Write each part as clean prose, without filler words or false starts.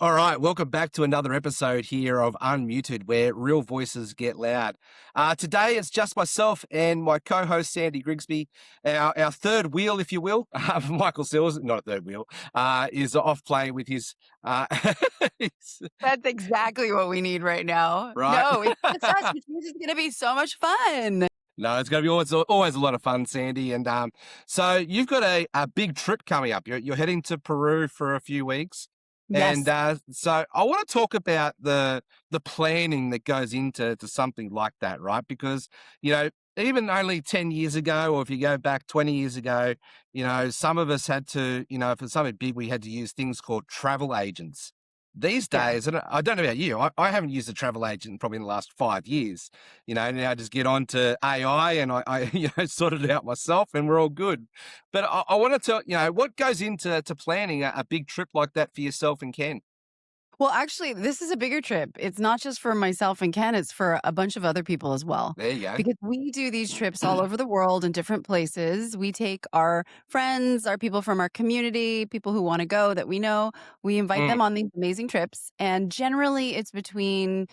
All right, welcome back to another episode here of Unmuted, where real voices get loud. Today it's just myself and my co-host Sandy Grigsby. Our third wheel, if you will, Michael Sills, not a third wheel, is off playing with his, his That's exactly what we need right now. right. No, it's just us, which means it's gonna be so much fun. No, it's going to be always a lot of fun, Sandy. And so you've got a big trip coming up. You're heading to Peru for a few weeks. And Yes. so I want to talk about the planning that goes into something like that, right? Because, even only 10 years ago, or if you go back 20 years ago, some of us had to, for something big, we had to use things called travel agents. These Yeah. days, and I don't know about you, I haven't used a travel agent probably in the last 5 years. Now I just get on to AI and I sort it out myself and we're all good. But I want to tell, what goes into planning a big trip like that for yourself and Ken? Well, actually, this is a bigger trip. It's not just for myself and Ken, it's for a bunch of other people as well. There you go. Because we do these trips all over the world in different places. We take our friends, our people from our community, people who want to go that we know. We invite Mm, them on these amazing trips. And generally, it's between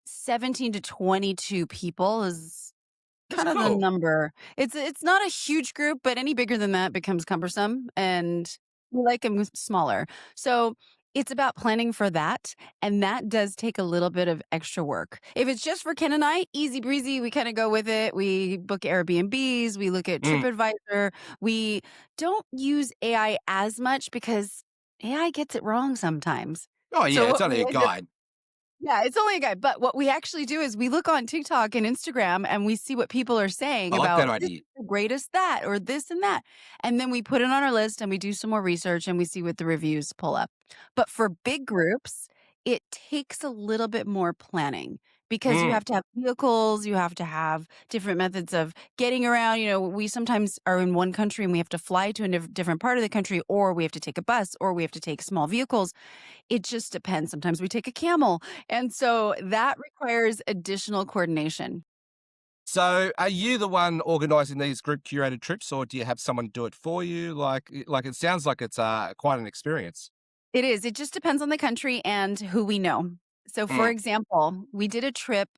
17 to 22 people is that's kind of the cool. number. It's not a huge group, but any bigger than that becomes cumbersome, and we like them smaller. So, it's about planning for that, and that does take a little bit of extra work. If it's just for Ken and I, easy breezy, we kinda go with it. We book Airbnbs, we look at Mm. TripAdvisor. We don't use AI as much because AI gets it wrong sometimes. Oh, yeah, So it's what we only a end up guide. yeah, it's only a guide, but what we actually do is we look on TikTok and Instagram and we see what people are saying I like that about this idea. is the greatest that or this and that. And then we put it on our list and we do some more research and we see what the reviews pull up. But for big groups, it takes a little bit more planning because you Mm. have to have vehicles, you have to have different methods of getting around. We sometimes are in one country and we have to fly to a different part of the country, or we have to take a bus, or we have to take small vehicles. It just depends. Sometimes we take a camel. And so that requires additional coordination. So are you the one organizing these group curated trips, or do you have someone do it for you? Like it sounds like it's quite an experience. It is. It just depends on the country and who we know. So, for Mm. example, we did a trip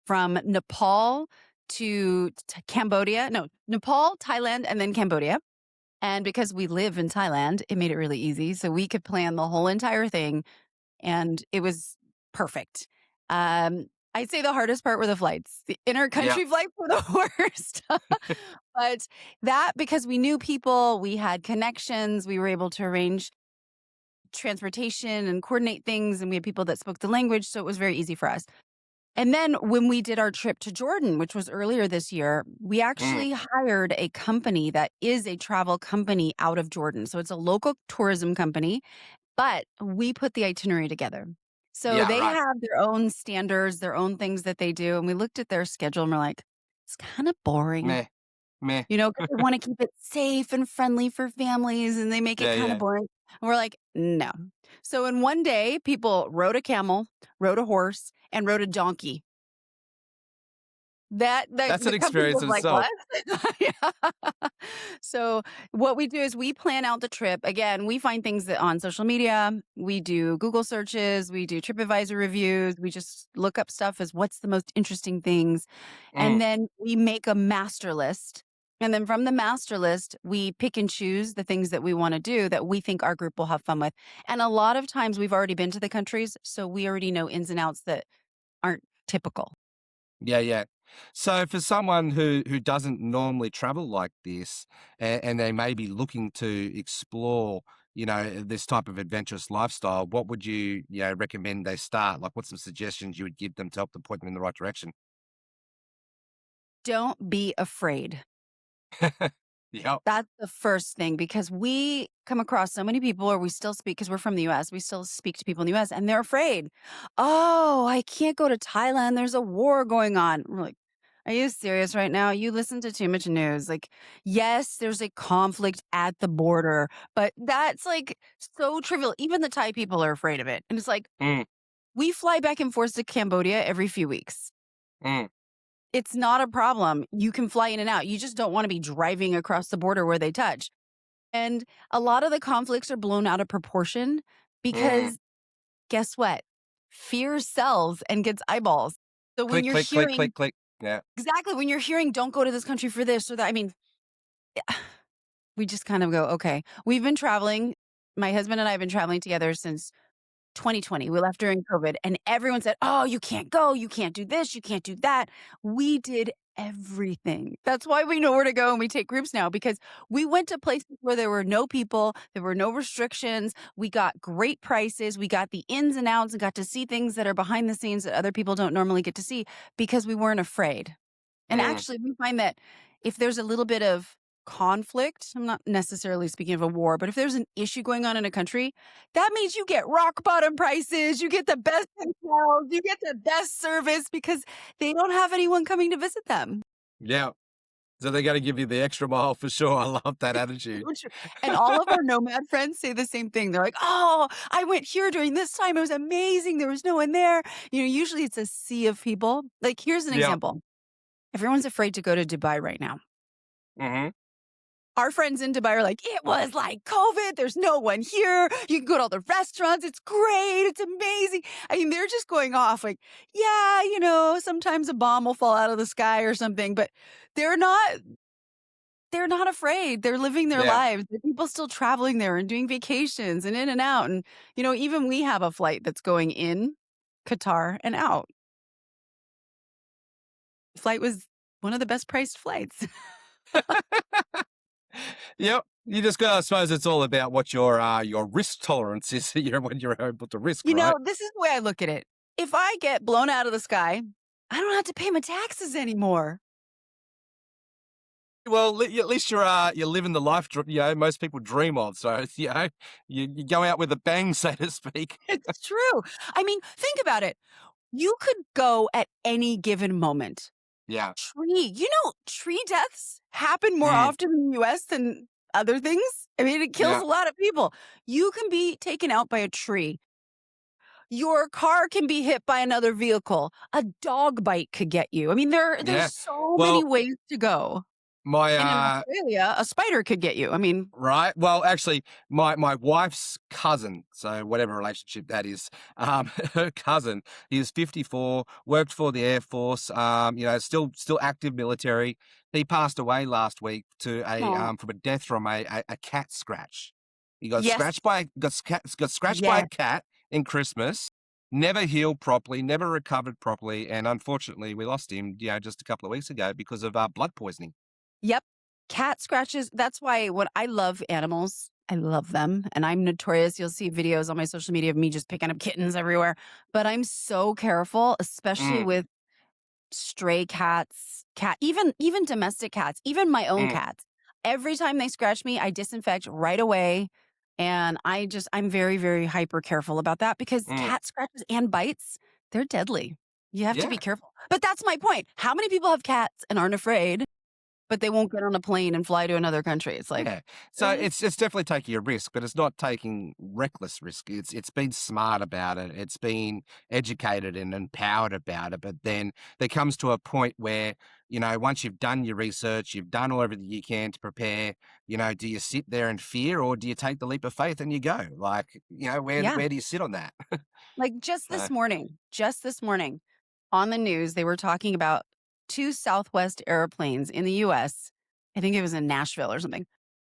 from Nepal to Cambodia. No, Nepal, Thailand, and then Cambodia. And because we live in Thailand, it made it really easy. So we could plan the whole entire thing and it was perfect. I'd say the hardest part were the flights. The Yeah. intercountry flights were the worst. But that because we knew people, we had connections, we were able to arrange transportation and coordinate things, and we had people that spoke the language, so it was very easy for us. And then when we did our trip to Jordan, which was earlier this year, we Mm. actually hired a company that is a travel company out of Jordan. So it's a local tourism company, but we put the itinerary together. So Yeah, they right. have their own standards, their own things that they do. And we looked at their schedule and we're like, it's kind of boring, Meh. Meh. because they want to keep it safe and friendly for families and they make it Yeah, kind of yeah. boring. And we're like, no. So in one day, people rode a camel, rode a horse, and rode a donkey. That That's an the company experience was in like, "What?" itself. Yeah. So, what we do is we plan out the trip. Again, we find things that on social media, we do Google searches, we do TripAdvisor reviews, we just look up stuff as what's the most interesting things, and Mm. then we make a master list. And then from the master list, we pick and choose the things that we wanna do that we think our group will have fun with. And a lot of times we've already been to the countries, so we already know ins and outs that aren't typical. Yeah, yeah. So for someone who doesn't normally travel like this, and they may be looking to explore, this type of adventurous lifestyle, what would you recommend they start? Like, what's some suggestions you would give them to help them point them in the right direction? Don't be afraid. Yep. That's the first thing because we come across so many people, or we still speak because we're from the US. We still speak to people in the US and they're afraid. Oh, I can't go to Thailand. There's a war going on. We're like, are you serious right now? You listen to too much news. Like, yes, there's a conflict at the border, but that's like so trivial. Even the Thai people are afraid of it. And it's like, Mm, we fly back and forth to Cambodia every few weeks. mm, It's not a problem. You can fly in and out. You just don't wanna be driving across the border where they touch. And a lot of the conflicts are blown out of proportion mm. because guess what? Fear sells and gets eyeballs. So when Click, you're click, click, hearing click, click. Yeah. exactly, when you're hearing, "Don't go to this country for this or that," I mean, we just kind of go, "Okay." We've been traveling. My husband and I have been traveling together since 2020. We left during COVID, and everyone said, "Oh, you can't go. You can't do this. You can't do that." We did everything. That's why we know where to go and we take groups now because we went to places where there were no people, there were no restrictions. We got great prices. We got the ins and outs and got to see things that are behind the scenes that other people don't normally get to see because we weren't afraid. And Mm. actually, we find that if there's a little bit of conflict, I'm not necessarily speaking of a war, but if there's an issue going on in a country, that means you get rock bottom prices, you get the best hotels, you get the best service because they don't have anyone coming to visit them. Yeah. So they got to give you the extra mile for sure. I love that attitude. So true. And all of our nomad friends say the same thing. They're like, "Oh, I went here during this time. It was amazing. There was no one there." Usually it's a sea of people. Like, here's an Yeah. example. Everyone's afraid to go to Dubai right now. Hmm. Our friends in Dubai are like, "It was like COVID. There's no one here. You can go to all the restaurants. It's great. It's amazing." I mean, they're just going off like, "Yeah, sometimes a bomb will fall out of the sky or something," but they're not they're not afraid. They're living their Yeah. lives. There are people still traveling there and doing vacations and in and out. And, even we have a flight that's going in Qatar and out. The flight was one of the best priced flights. Yep. You just got. I suppose it's all about what your risk tolerance is. What you're able to risk, right? This is the way I look at it. If I get blown out of the sky, I don't have to pay my taxes anymore. Well, at least you're living the life most people dream of. So it's, you go out with a bang, so to speak. It's true. I mean, think about it. You could go at any given moment. Yeah. Tree deaths happen more Mm. often in the US than other things. I mean, it kills Yeah. a lot of people. You can be taken out by a tree. Your car can be hit by another vehicle. A dog bite could get you. I mean, Yeah. there's so many Well, ways to go. my And in Australia, a spider could get you. I mean, right. Well, actually, my wife's cousin, so whatever relationship that is, her cousin, he is 54, worked for the Air Force, still active military. He passed away last week oh, from a death from a cat scratch. He got yes, got scratched by a yes. cat in Christmas. Never healed properly, never recovered properly, and unfortunately, we lost him, just a couple of weeks ago because of blood poisoning. Yep. Cat scratches. That's why when I love animals, I love them. And I'm notorious. You'll see videos on my social media of me just picking up kittens everywhere. But I'm so careful, especially Mm, with stray cats, even domestic cats, even my own mm, cats. Every time they scratch me, I disinfect right away. And I'm very, very hyper careful about that because mm. cat scratches and bites, they're deadly. You have to be Yeah. careful. But that's my point. How many people have cats and aren't afraid? But they won't get on a plane and fly to another country. It's like, Yeah. So really? it's definitely taking a risk, but it's not taking reckless risk. It's been smart about it. It's been educated and empowered about it. But then there comes to a point where, once you've done your research, you've done all everything you can to prepare, do you sit there in fear or do you take the leap of faith and you go? Like, Yeah. where do you sit on that? Like So, just this morning on the news, they were talking about 2 Southwest airplanes in the US. I think it was in Nashville or something,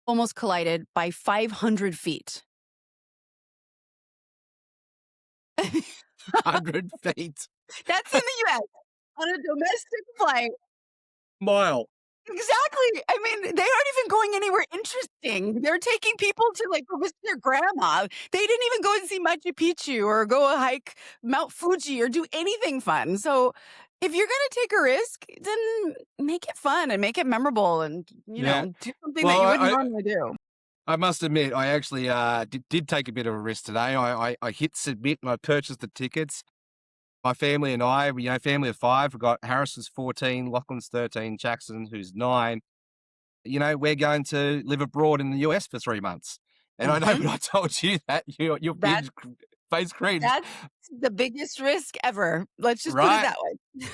almost collided by 500 feet. 100 feet. That's in the US on a domestic flight. Mile. Exactly. I mean, they aren't even going anywhere interesting. They're taking people to like go visit their grandma. They didn't even go and see Machu Picchu or go hike Mount Fuji or do anything fun. So if you're going to take a risk, then make it fun and make it memorable and, Yeah. do something that Well, you wouldn't normally do. I must admit, I actually did take a bit of a risk today. I hit submit and I purchased the tickets. My family and I, family of five, we've got Harrison's 14, Lachlan's 13, Jackson, who's 9. We're going to live abroad in the US for 3 months. And I know Mhm. when I told you that, your That, face cringed, that's the biggest risk ever. Let's just put it right? that way.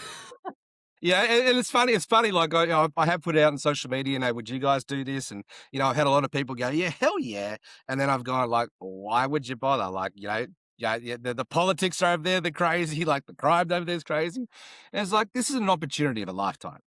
Yeah, and it's funny. It's funny. Like I have put it out on social media. Would you guys do this? And I've had a lot of people go, yeah, hell yeah. And then I've gone like, why would you bother? Like, Yeah, yeah, the politics over there, they're crazy. Like the crime over there's crazy. And it's like this is an opportunity of a lifetime.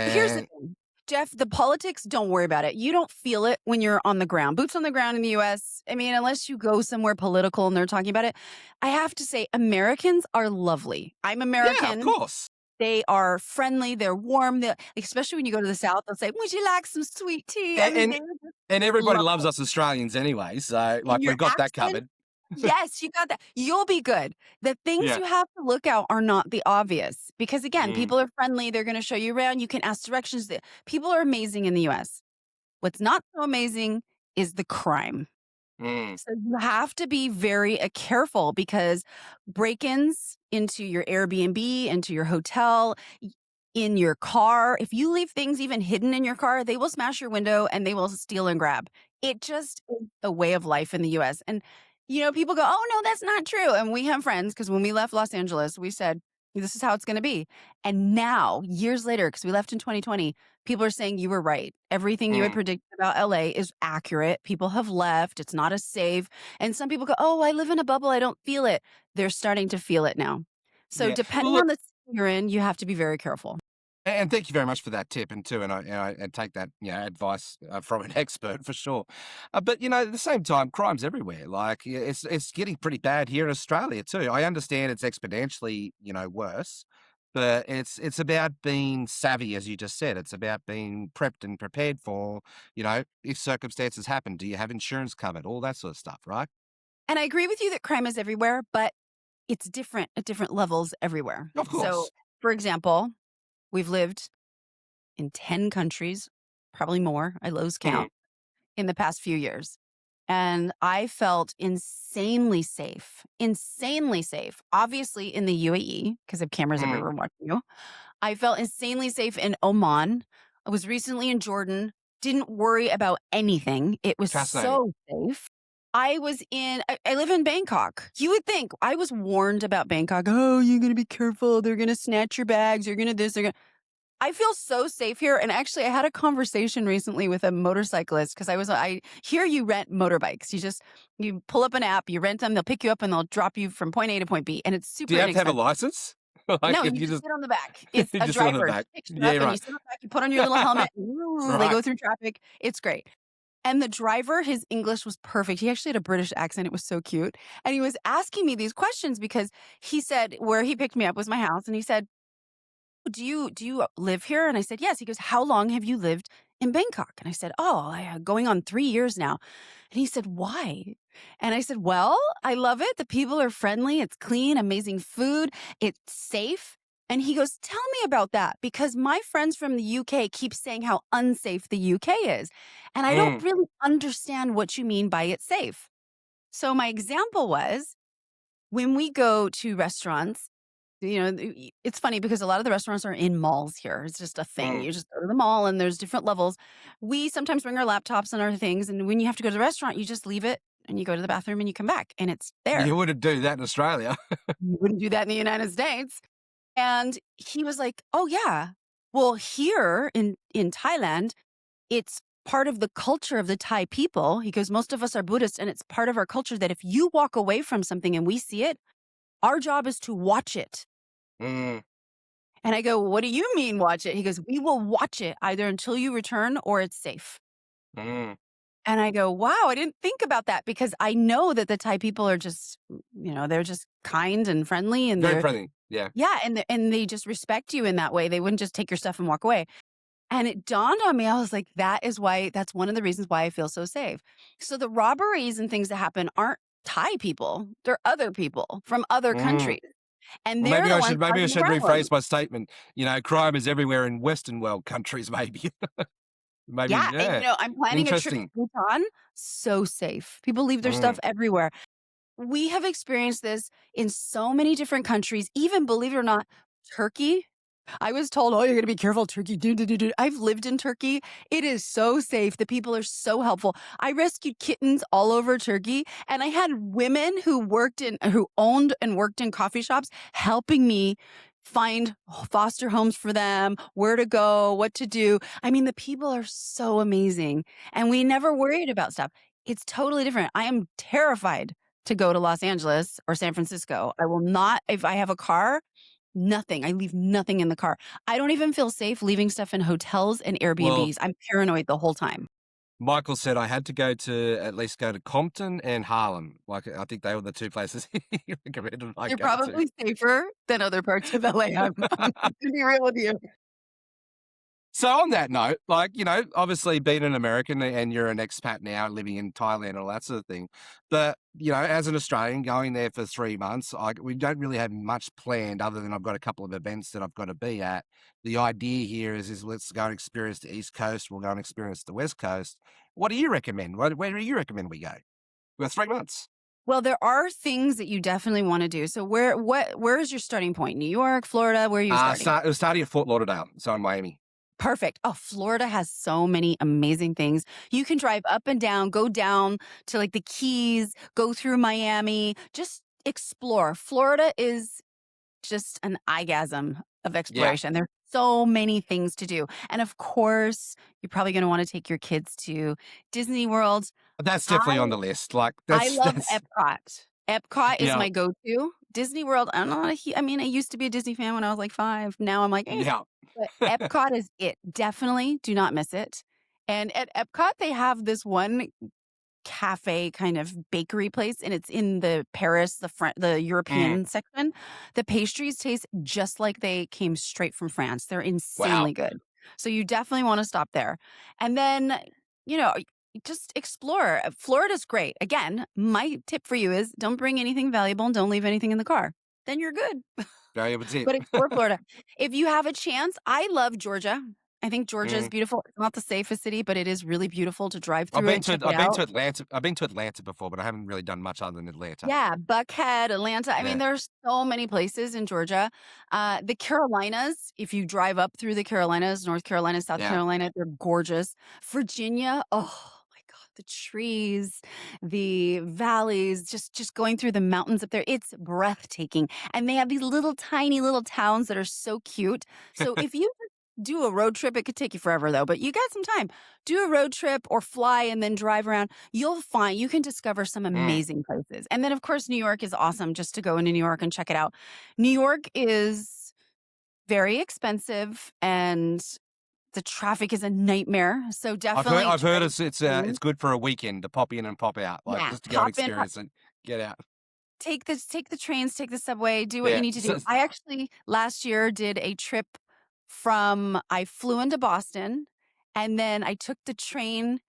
Here's the And thing, Jeff, the politics, don't worry about it. You don't feel it when you're on the ground. Boots on the ground in the US. I mean, unless you go somewhere political and they're talking about it. I have to say, Americans are lovely. I'm yeah, of American. course. They are friendly. They're warm. Especially when you go to the South, they'll say, "Would you like some sweet tea?" I And mean, and, they're just and everybody loves lovely. us Australians anyway. So And like your we've got that accent, covered. yes, you got that. You'll be good. The things Yeah. you have to look out are not the obvious because, again, Mm, people are friendly. They're going to show you around. You can ask directions. People are amazing in the US. What's not so amazing is the crime. mm, So you have to be very careful because break-ins into your Airbnb, into your hotel, in your car, if you leave things even hidden in your car, they will smash your window and they will steal and grab. It just is a way of life in the US. And people go, "Oh no, that's not true." And we have friends because when we left Los Angeles, we said, "This is how it's going to be." And now, years later, because we left in 2020, people are saying you were right. Everything you had mm. predicted about LA is accurate. People have left. It's not as safe. And some people go, "Oh, I live in a bubble. I don't feel it." They're starting to feel it now. So Yeah. Well, depending look, on the city you're in, you have to be very careful. and thank you very much for that tip, and too, and I take that advice from an expert for sure. But at the same time, crime's everywhere. Like yeah, it's getting pretty bad here in Australia too. I understand it's exponentially worse, but it's about being savvy, as you just said. It's about being prepped and prepared for if circumstances happen. Do you have insurance covered? All that sort of stuff, right? And I agree with you that crime is everywhere, but it's different at different levels everywhere. Of So, course. for example, we've lived in 10 countries, probably more, I lose Mm, count, in the past few years. And I felt insanely safe, insanely safe. Obviously, in the UAE, because I have cameras mm. everywhere watching you. I felt insanely safe in Oman. I was recently in Jordan, didn't worry about anything. It was Fascinating. so safe. I live in Bangkok. You would think I was warned about Bangkok. Oh, you're going to be careful. They're going to snatch your bags. You're going to this. They're going to. I feel so safe here. And actually, I had a conversation recently with a motorcyclist because I hear you rent motorbikes. You pull up an app, you rent them, they'll pick you up and they'll drop you from point A to point B. And it's Do super you have to have a inexpensive. license? Like No, if you you just just sit on the back. It's you a just sit on the driver. He back. picks you Yeah, up and you right. sit on the back, you put on your little helmet, and they Right. go through traffic. It's great. And the driver, his English was perfect. He actually had a British accent. It was so cute. And he was asking me these questions because he said where he picked me up was my house. And he said, do you live here? And I said, yes. He goes, how long have you lived in Bangkok? And I said, oh, going on 3 years now. And he said, why? And I said, well, I love it. The people are friendly. It's clean, amazing food. It's safe. And he goes, tell me about that because my friends from the UK keep saying how unsafe the UK is. And I don't Mm, really understand what you mean by it's safe. So my example was when we go to restaurants, it's funny because a lot of the restaurants are in malls here. It's just a thing. mm. You just go to the mall and there's different levels. We sometimes bring our laptops and our things. And when you have to go to the restaurant, you just leave it and you go to the bathroom and you come back and it's there. You wouldn't do that in Australia. You wouldn't do that in the United States. And he was like, oh, yeah. Well, here in Thailand, it's part of the culture of the Thai people. He goes, most of us are Buddhist and it's part of our culture that if you walk away from something and we see it, our job is to watch it. Mm, And I go, what do you mean watch it? He goes, we will watch it either until you return or it's safe. mm. And I go, wow, I didn't think about that because I know that the Thai people are just, they're just kind and friendly and Very friendly. Yeah. yeah, and they just respect you in that way. They wouldn't just take your stuff and walk away. And it dawned on me, I was like, that's one of the reasons why I feel so safe. So the robberies and things that happen aren't Thai people, they're other people from other Mm. countries. And Well, they're maybe the I ones should maybe I causing the should problems. rephrase my statement. Crime is everywhere in Western world countries. Maybe, maybe. Yeah, and Yeah. I'm planning a trip to Interesting. Bhutan, so safe. People leave their Mm, stuff everywhere. We have experienced this in so many different countries, even believe it or not, Turkey. I was told, oh, you're going to be careful, Turkey. I've lived in Turkey. It is so safe. The people are so helpful. I rescued kittens all over Turkey, and I had women who owned and worked in coffee shops helping me find foster homes for them, where to go, what to do. I mean, the people are so amazing, and we never worried about stuff. It's totally different. I am terrified to go to Los Angeles or San Francisco. I will not, if I have a car, nothing. I leave nothing in the car. I don't even feel safe leaving stuff in hotels and Well, Airbnbs. I'm paranoid the whole time. Michael said I had to go to at least go to Compton and Harlem. Like, I think they were the 2 places he recommended I They're go to. probably safer than other parts of LA. I'm to be real with you. So on that note, like, obviously being an American and you're an expat now living in Thailand and all that sort of thing. But, as an Australian going there for 3 months, we don't really have much planned other than I've got a couple of events that I've got to be at. The idea here is let's go and experience the East Coast. We'll go and experience the West Coast. What do you recommend? Where do you recommend we go? We've got 3 months. Well, there are things that you definitely want to do. So where is your starting point? New York, Florida? Where are you starting? It was starting at Fort Lauderdale, so in Miami. Perfect. Oh, Florida has so many amazing things. You can drive up and down, go down to like the Keys, go through Miami, just explore. Florida is just an eyegasm of Yeah, exploration. There's so many things to do. And of course, you're probably going to want to take your kids to Disney World. that's I definitely on the list. Like, I that's love that's Epcot. Epcot is yeah, my go-to. Disney World, I'm not a I mean, I used to be a Disney fan when I was like 5. Now I'm like, eh. yeah. But Epcot is it. Definitely do not miss it. And at Epcot, they have this one cafe kind of bakery place, and it's in the Paris, the Mm, European section. The pastries taste just like they came straight from France. They're wow. insanely good. So you definitely want to stop there. And then, you know, just explore. Florida's great. Again, my tip for you is don't bring anything valuable and don't leave anything in the car. Then you're good. Very good tip. But explore Florida. If you have a chance, I love Georgia. I think Georgia is Mm. beautiful. It's not the safest city, but it is really beautiful to drive I've through been it, to check it I've been out. to Atlanta. I've been to Atlanta before, but I haven't really done much other than Atlanta. Yeah, Buckhead, Atlanta. I mean, Yeah. there's so many places in Georgia. The Carolinas, if you drive up through the Carolinas, North Carolina, South Yeah. Carolina, they're gorgeous. Virginia, oh my God, the trees, the valleys, just going through the mountains up there. It's breathtaking. And they have these little tiny little towns that are so cute. So if you do a road trip, it could take you forever though, but you got some time. Do a road trip or fly and then drive around. You'll find you can discover some Mm. amazing places. And then, of course, New York is awesome just to go into New York and check it out. New York is very expensive and the traffic is a nightmare. So definitely I've heard try. it's good for a weekend to pop in and pop out, like, Yeah, just to go and pop in, experience it, get out. take the trains, take the subway, do what you Yeah. need to do. I actually last year did a trip I flew into Boston and then I took the train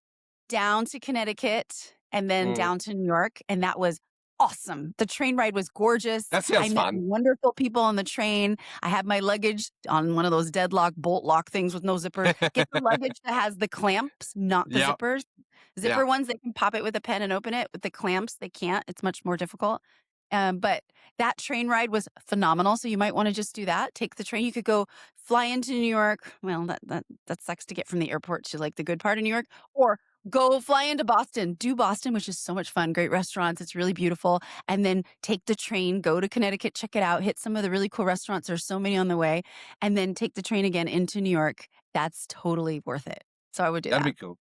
down to Connecticut and then Mm. down to New York, and that was awesome. The train ride was gorgeous. That I sounds met fun. wonderful people on the train. I had my luggage on one of those deadlock bolt lock things with no zippers. Get the luggage that has the clamps, not the Yeah. zippers. Yeah. Zipper ones, they can pop it with a pen and open it. With the clamps, they can't. It's much more difficult. But that train ride was phenomenal. So you might want to just do that. Take the train. You could go fly into New York. Well, that sucks to get from the airport to like the good part of New York, or go fly into Boston. Do Boston, which is so much fun. Great restaurants. It's really beautiful. And then take the train, go to Connecticut, check it out, hit some of the really cool restaurants. There's so many on the way. And then take the train again into New York. That's totally worth it. So I would do That'd that. be cool.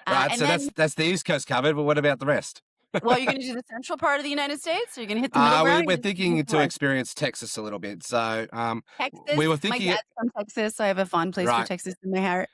Right, And so then, that's the East Coast covered, but what about the rest? well, you're going to do the central part of the United States, or you're going to hit the middle ground. We're Or you're gonna thinking hit the to west? experience Texas a little bit. So, Texas. we were My thinking it dad's from Texas, so I have a fond place for right, Texas in my heart.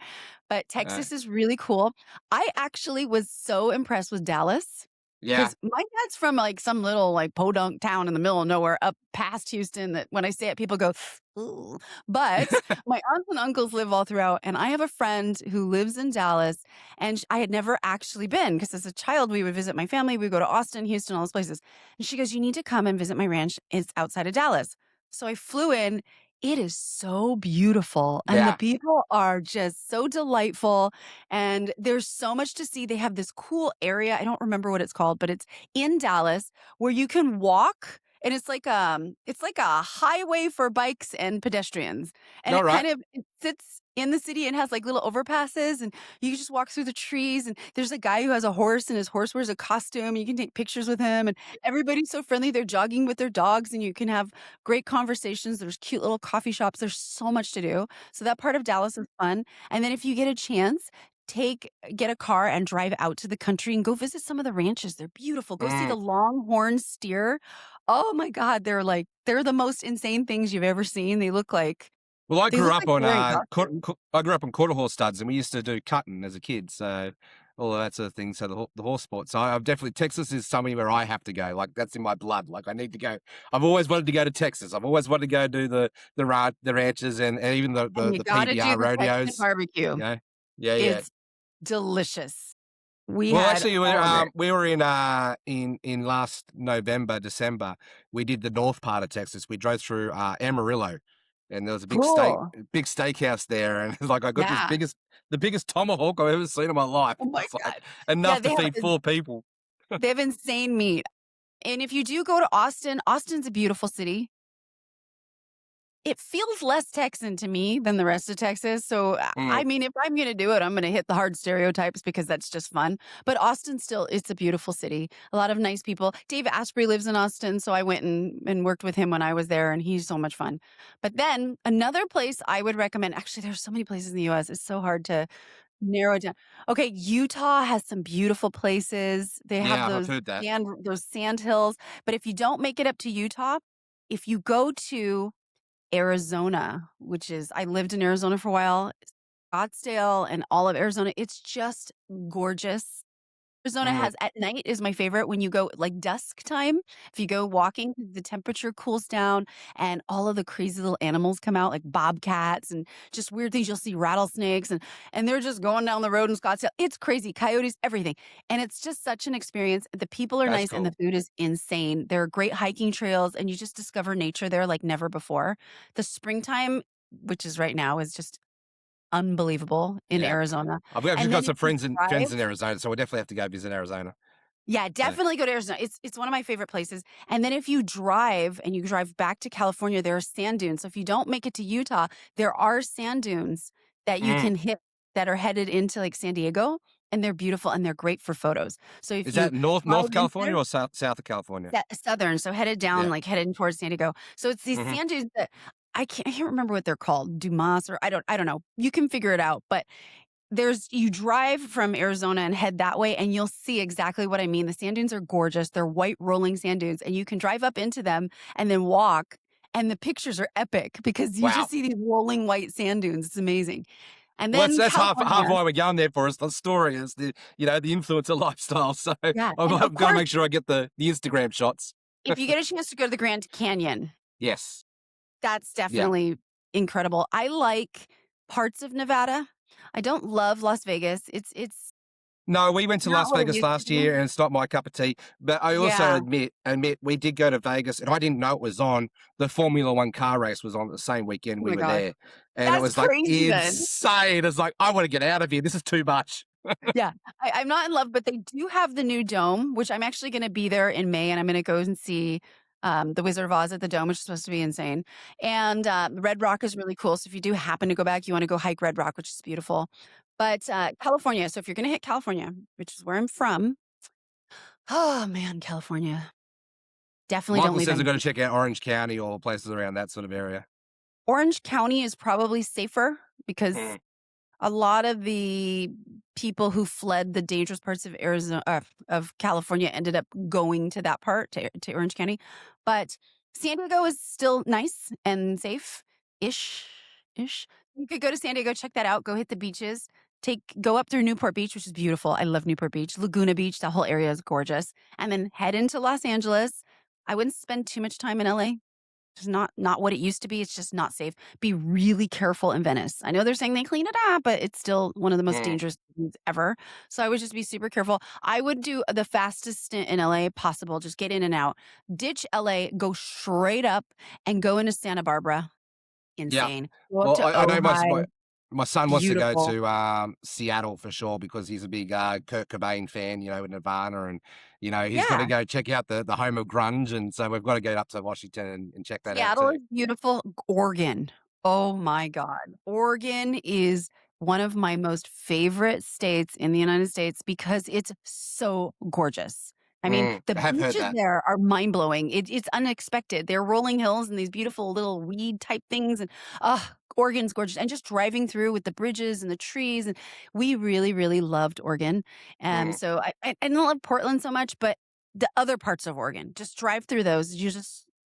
But uh, Texas is really cool. I actually was so impressed with Dallas yeah. because my dad's from like some little like podunk town in the middle of nowhere up past Houston that when I say it, people go, ooh. But my aunts and uncles live all throughout. And I have a friend who lives in Dallas and I had never actually been because as a child, we would visit my family. We would go to Austin, Houston, all those places. And she goes, you need to come and visit my ranch. It's outside of Dallas. So I flew in. It is so beautiful. And the Yeah. people are just so delightful. And there's so much to see. They have this cool area. I don't remember what it's called, but it's in Dallas where you can walk. And it's like a highway for bikes and pedestrians. And All right. it sits in the city and has like little overpasses and you can just walk through the trees and there's a guy who has a horse and his horse wears a costume. You can take pictures with him and everybody's so friendly. They're jogging with their dogs and you can have great conversations. There's cute little coffee shops. There's so much to do. So that part of Dallas is fun. And then if you get a chance, get a car and drive out to the country and go visit some of the ranches. They're beautiful. Go see the Mm. longhorn steer. Oh my God, they're the most insane things you've ever seen. Well, I They grew look up like on they're wearing costumes. I grew up on quarter horse studs, and we used to do cutting as a kid. So all of that sort of thing. So the horse sport. So I've definitely Texas is somewhere where I have to go. Like that's in my blood. Like I need to go. I've always wanted to go to Texas. I've always wanted to go do the ranches and even And you the gotta do PBR the Texan rodeos. barbecue. You know? Yeah, yeah. It's delicious. We Well, had actually, all of it. we were in last November, December. We did the north part of Texas. We drove through Amarillo, and there was a Cool. big steakhouse there, and it's like I got Yeah. the biggest tomahawk I've ever seen in my life. Oh my It's like God. Yeah, enough to feed 4 people. they have insane meat. And if you do go to Austin, Austin's a beautiful city. It feels less Texan to me than the rest of Texas. So, I Mm, mean, if I'm gonna do it, I'm gonna hit the hard stereotypes because that's just fun. But Austin still, it's a beautiful city. A lot of nice people. Dave Asprey lives in Austin, so I went and worked with him when I was there, and he's so much fun. But then another place I would recommend, actually, there's so many places in the US, it's so hard to narrow it down. Okay, Utah has some beautiful places. They have yeah, I've heard that. those sand hills. But if you don't make it up to Utah, if you go to Arizona, which is I lived in Arizona for a while, Scottsdale and all of Arizona, it's just gorgeous. Arizona Mm, has at night is my favorite when you go like dusk time. If you go walking, the temperature cools down and all of the crazy little animals come out, like bobcats and just weird things. You'll see rattlesnakes and they're just going down the road in Scottsdale. It's crazy, coyotes, everything. And it's just such an experience. The people are that's nice and the cool. food is insane. There are great hiking trails and you just discover nature there like never before. The springtime, which is right now, is just unbelievable in Yeah, Arizona. I've actually And got then if some you friends drive in Arizona, so we definitely have to go visit Arizona. yeah, So, definitely go to Arizona. It's one of my favorite places. And then if you drive and you drive back to California, there are sand dunes. So if you don't make it to Utah, there are sand dunes that you mm. can hit that are headed into like San Diego, and they're beautiful and they're great for photos. So if Is you that drive North into California there, or south of California? southern, so headed down, Yeah. like heading towards San Diego. So it's these Hmm. sand dunes that I can't remember what they're called, Dumas or I don't know. You can figure it out, but you drive from Arizona and head that way, and you'll see exactly what I mean. The sand dunes are gorgeous. They're white rolling sand dunes, and you can drive up into them and then walk. And the pictures are epic because you just Wow. see these rolling white sand dunes. It's amazing. And Well, then that's half California. why we're going there for us. The story is the influencer lifestyle. So Yeah. And of I've got to course, make sure I get the Instagram shots. if you get a chance to go to the Grand Canyon, Yes. that's Yeah. definitely incredible. I like parts of Nevada. I don't love Las Vegas. It's No, we went to not Las what it Vegas used to last be. year, and it's not my cup of tea. But I also Yeah. admit we did go to Vegas, and I didn't know it was on. The Formula One car race was on the same weekend Oh we my were gosh. there, and it That's was like crazy then. insane. It's like I want to get out of here. This is too much. Yeah, I'm not in love, but they do have the new dome, which I'm actually gonna be there in May, and I'm gonna go and see, the Wizard of Oz at the Dome, which is supposed to be insane, and, Red Rock is really cool, so if you do happen to go back, you wanna go hike Red Rock, which is beautiful, but, California, so if you're gonna hit California, which is where I'm from, oh man, California, definitely don't Michael leave says I've got to anything. check out Orange County or places around that sort of area. Orange County is probably safer because Mm. a lot of the people who fled the dangerous parts of Arizona of California ended up going to that part to Orange County, but San Diego is still nice and safe ish ish. You could go to San Diego, check that out, go hit the beaches, go up through Newport Beach, which is beautiful. I love Newport Beach, Laguna Beach. That whole area is gorgeous, and then head into Los Angeles. I wouldn't spend too much time in LA. It's not what it used to be, it's just not safe. Be really careful in Venice. I know they're saying they clean it up, but it's still one of the most Mm. dangerous things ever. So I would just be super careful. I would do the fastest stint in LA possible, just get in and out. Ditch LA, go straight up and go into Santa Barbara. Yeah. Insane. Go up Well, to I know Ojai. my son wants to go Beautiful. to Seattle for sure because he's a big Kurt Cobain fan, with Nirvana, and he's got to Yeah. go check out the home of grunge, and so we've got to get up to Washington and check that out Seattle too. is beautiful. Oregon. Oh my God. Oregon is one of my most favorite states in the United States because it's so gorgeous. I mean, the I have heard beaches that. there are mind blowing. It's unexpected. They're rolling hills and these beautiful little weed type things. And Oregon's gorgeous. And just driving through with the bridges and the trees. And we really, really loved Oregon. Mm. So I don't love Portland so much, but the other parts of Oregon, just drive through those.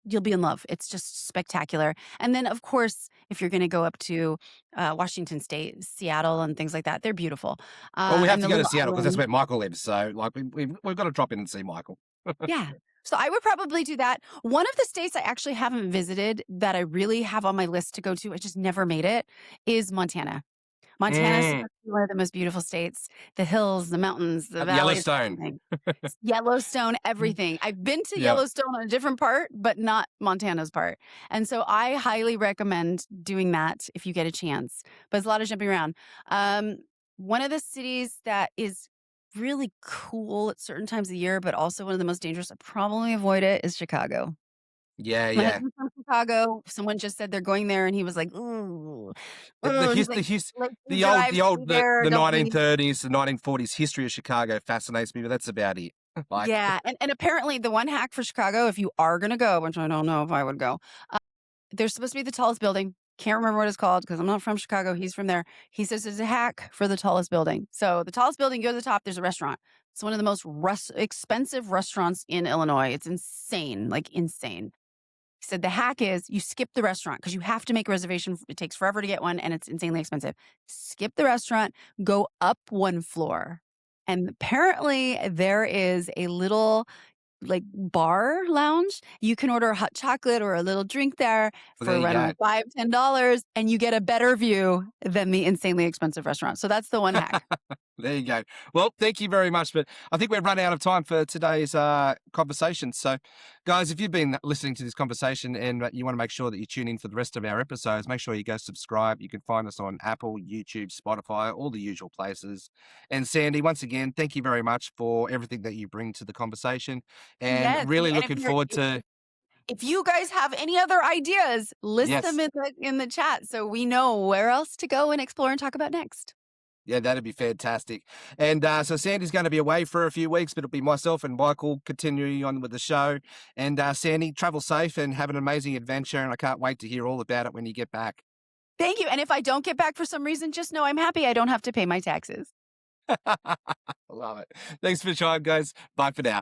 You'll be in love. It's just spectacular. And then, of course, if you're going to go up to Washington State, Seattle, and things like that, they're beautiful. Well, we have And to the go to little Seattle because that's island. where Michael lives. So, like, we've got to drop in and see Michael. Yeah. So I would probably do that. One of the states I actually haven't visited that I really have on my list to go to, I just never made it, is Montana. Montana is Mm. supposed to be one of the most beautiful states. The hills, the mountains, the valleys, Yellowstone. everything. Yellowstone, everything. I've been to Yeah. Yellowstone on a different part, but not Montana's part. And so I highly recommend doing that if you get a chance. But it's a lot of jumping around. One of the cities that is really cool at certain times of the year, but also one of the most dangerous, I probably avoid it, is Chicago. Yeah, My yeah. husband's from Chicago. Someone just said they're going there, and he was like, "Ooh, The ooh." He's his like, the his "Like, you the old drive the through old there, the don't leave." 1930s, the 1940s history of Chicago fascinates me, but that's about it. Like, Yeah, and apparently the one hack for Chicago, if you are gonna go, which I don't know if I would go, there's supposed to be the tallest building. Can't remember what it's called because I'm not from Chicago. He's from there. He says there's a hack for the tallest building. So the tallest building, you go to the top, there's a restaurant. It's one of the most expensive restaurants in Illinois. It's insane, like insane. He said the hack is you skip the restaurant because you have to make a reservation. It takes forever to get one and it's insanely expensive. Skip the restaurant, go up one floor. And apparently there is a little like bar lounge. You can order a hot chocolate or a little drink there well, for there you around go. $5, $10, and you get a better view than the insanely expensive restaurant. So that's the one hack. There you go. Well, thank you very much. But I think we've run out of time for today's conversation. So, guys, if you've been listening to this conversation and you want to make sure that you tune in for the rest of our episodes, make sure you go subscribe. You can find us on Apple, YouTube, Spotify, all the usual places. And Sandy, once again, thank you very much for everything that you bring to the conversation. And Yes. really And if looking you're forward to, if you guys have any other ideas, list them yes. in the chat so we know where else to go and explore and talk about next. Yeah, that'd be fantastic. And so Sandy's going to be away for a few weeks, but it'll be myself and Michael continuing on with the show. And Sandy, travel safe and have an amazing adventure. And I can't wait to hear all about it when you get back. Thank you. And if I don't get back for some reason, just know I'm happy I don't have to pay my taxes. Love it. Thanks for the time, guys. Bye for now.